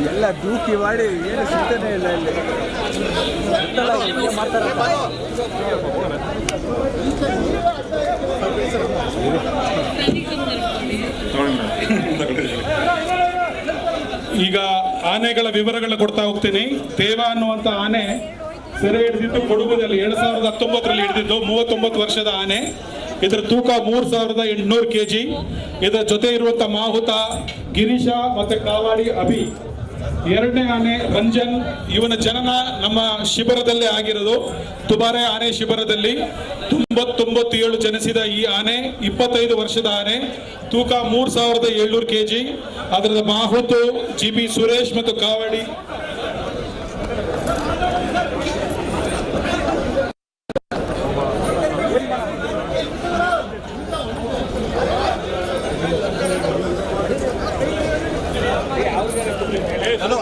ಎಲ್ಲ ದೂಕಿ ಮಾಡಿ ಏನು ಸಿಗ್ತಾನೆ ಇಲ್ಲ ಇಲ್ಲಿ ಈಗ ಆನೆಗಳ ವಿವರಗಳು ಕೊಡ್ತಾ ಹೋಗ್ತೀನಿ. ತೇವ ಅನ್ನುವಂತ ಆನೆ ಸೆರೆ ಹಿಡಿದಿದ್ದು ಕೊಡಗುದಲ್ಲಿ 2019ರಲ್ಲಿ ಹಿಡಿದಿದ್ದು 39 ವರ್ಷದ ಆನೆ. ಇದರ ತೂಕ 3800 kg. ಇದರ ಜೊತೆ ಇರುವಂತ ಮಾಹುತ ಗಿರೀಶ ಮತ್ತೆ ಕಾವಾಡಿ ಅಭಿ. ಎರಡನೇ ಆನೆ ರಂಜನ್. ಇವನ ಜನನ ನಮ್ಮ ಶಿಬಿರದಲ್ಲೇ ಆಗಿರೋದು, ತುಬಾರೆ ಆನೆ ಶಿಬಿರದಲ್ಲಿ. 97 ಜನಿಸಿದ ಈ ಆನೆ 25 ವರ್ಷದ ಆನೆ, ತೂಕ 3700 kg. ಅದರ ಮಾಹುತು GB ಸುರೇಶ್ ಮತ್ತು ಕಾವಾಡಿ. ಹಲೋ